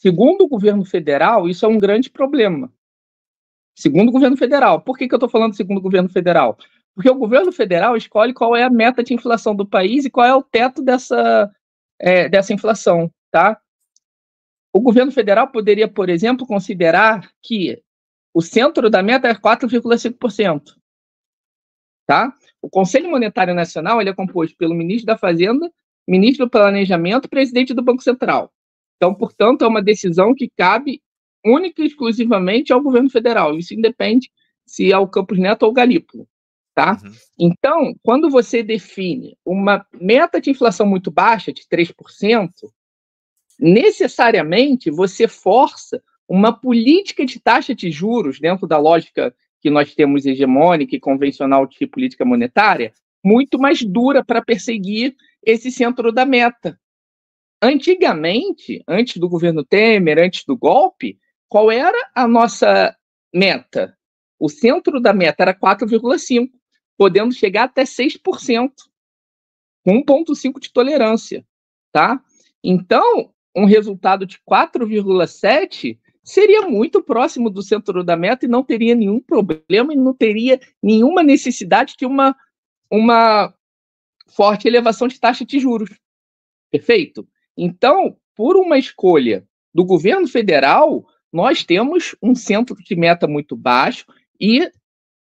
Segundo o governo federal, isso é um grande problema. Segundo o governo federal. Por que eu estou falando segundo o governo federal? Porque o governo federal escolhe qual é a meta de inflação do país e qual é o teto dessa inflação, tá? O governo federal poderia, por exemplo, considerar que o centro da meta é 4,5%, tá? O Conselho Monetário Nacional ele é composto pelo ministro da Fazenda, ministro do Planejamento e presidente do Banco Central. Então, portanto, é uma decisão que cabe única e exclusivamente ao governo federal. Isso independe se é o Campos Neto ou o Galípolo, tá? Uhum. Então, quando você define uma meta de inflação muito baixa, de 3%, necessariamente você força uma política de taxa de juros dentro da lógica que nós temos hegemônica e convencional de política monetária, muito mais dura para perseguir esse centro da meta. Antigamente, antes do governo Temer, antes do golpe, qual era a nossa meta? O centro da meta era 4,5%, podendo chegar até 6%, com 1,5% de tolerância, tá? Então, um resultado de 4,7% seria muito próximo do centro da meta e não teria nenhum problema e não teria nenhuma necessidade de uma forte elevação de taxa de juros. Perfeito? Então, por uma escolha do governo federal, nós temos um centro de meta muito baixo e,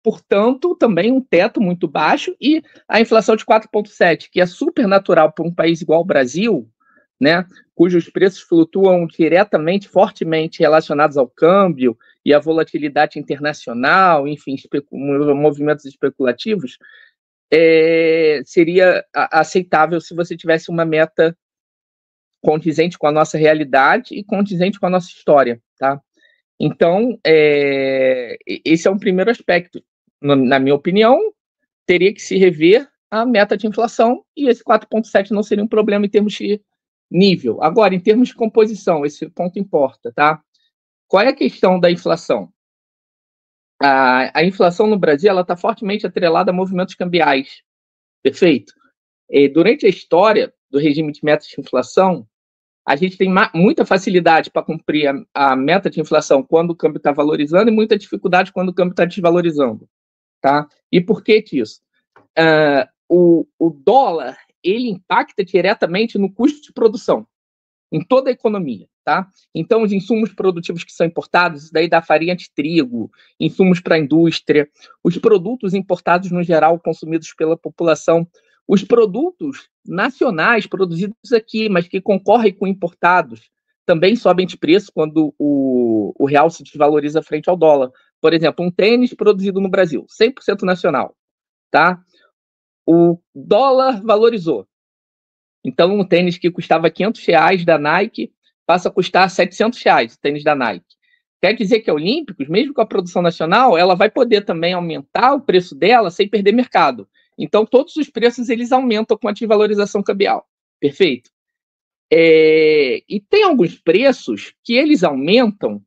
portanto, também um teto muito baixo e a inflação de 4,7%, que é super natural para um país igual ao Brasil, né, cujos preços flutuam diretamente, fortemente relacionados ao câmbio e à volatilidade internacional, enfim, movimentos especulativos, seria aceitável se você tivesse uma meta condizente com a nossa realidade e condizente com a nossa história, tá? Então, esse é um primeiro aspecto. Na minha opinião, teria que se rever a meta de inflação e esse 4,7 não seria um problema em termos de nível. Agora, em termos de composição, esse ponto importa, tá? Qual é a questão da inflação? A inflação no Brasil ela está fortemente atrelada a movimentos cambiais, perfeito? Durante a história do regime de metas de inflação, a gente tem muita facilidade para cumprir a meta de inflação quando o câmbio está valorizando e muita dificuldade quando o câmbio está desvalorizando, tá? E por que disso? O dólar, ele impacta diretamente no custo de produção, em toda a economia, tá? Então, os insumos produtivos que são importados, isso daí dá farinha de trigo, insumos para a indústria, os produtos importados no geral, consumidos pela população, os produtos nacionais produzidos aqui, mas que concorrem com importados, também sobem de preço quando o real se desvaloriza frente ao dólar. Por exemplo, um tênis produzido no Brasil, 100% nacional, tá? O dólar valorizou. Então, um tênis que custava R$500 da Nike passa a custar R$700, o tênis da Nike. Quer dizer que a Olímpicos, mesmo com a produção nacional, ela vai poder também aumentar o preço dela sem perder mercado. Então, todos os preços eles aumentam com a desvalorização cambial. Perfeito? E tem alguns preços que eles aumentam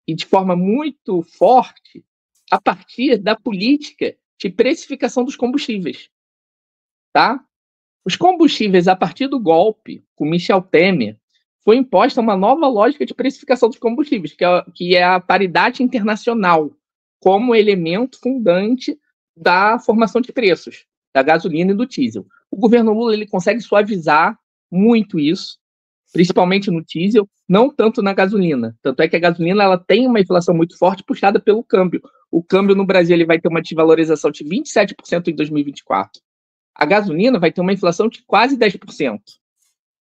e de forma muito forte a partir da política de precificação dos combustíveis. Tá? Os combustíveis, a partir do golpe com Michel Temer, foi imposta uma nova lógica de precificação dos combustíveis, que é a paridade internacional, como elemento fundante da formação de preços, da gasolina e do diesel. O governo Lula ele consegue suavizar muito isso, principalmente no diesel, não tanto na gasolina. Tanto é que a gasolina ela tem uma inflação muito forte puxada pelo câmbio. O câmbio no Brasil ele vai ter uma desvalorização de 27% em 2024. A gasolina vai ter uma inflação de quase 10%,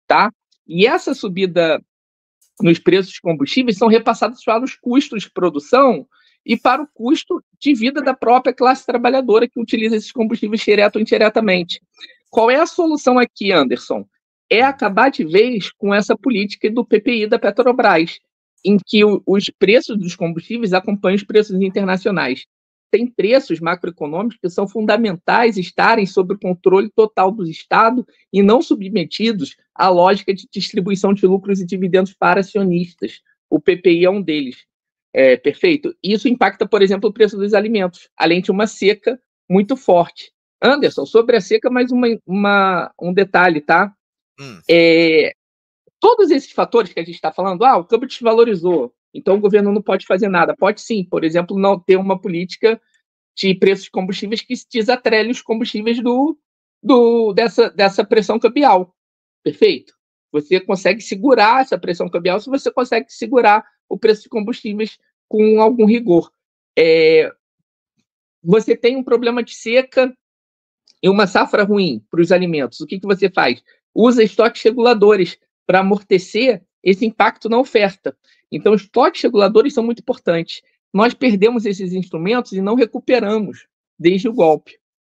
tá? E essa subida nos preços de combustíveis são repassados para os custos de produção e para o custo de vida da própria classe trabalhadora que utiliza esses combustíveis direto ou indiretamente. Qual é a solução aqui, Anderson? É acabar de vez com essa política do PPI da Petrobras, em que os preços dos combustíveis acompanham os preços internacionais. Tem preços macroeconômicos que são fundamentais estarem sob o controle total do Estado e não submetidos à lógica de distribuição de lucros e dividendos para acionistas. O PPI é um deles. Perfeito? Isso impacta, por exemplo, o preço dos alimentos, além de uma seca muito forte. Anderson, sobre a seca, mais um detalhe, tá? Todos esses fatores que a gente está falando, o câmbio desvalorizou, então o governo não pode fazer nada. Pode sim, por exemplo, não ter uma política de preços de combustíveis que desatrele os combustíveis dessa pressão cambial. Perfeito? Você consegue segurar essa pressão cambial se você consegue segurar o preço de combustíveis com algum rigor. Você tem um problema de seca e uma safra ruim para os alimentos. O que você faz? Usa estoques reguladores para amortecer esse impacto na oferta. Então, os estoques reguladores são muito importantes. Nós perdemos esses instrumentos e não recuperamos desde o golpe.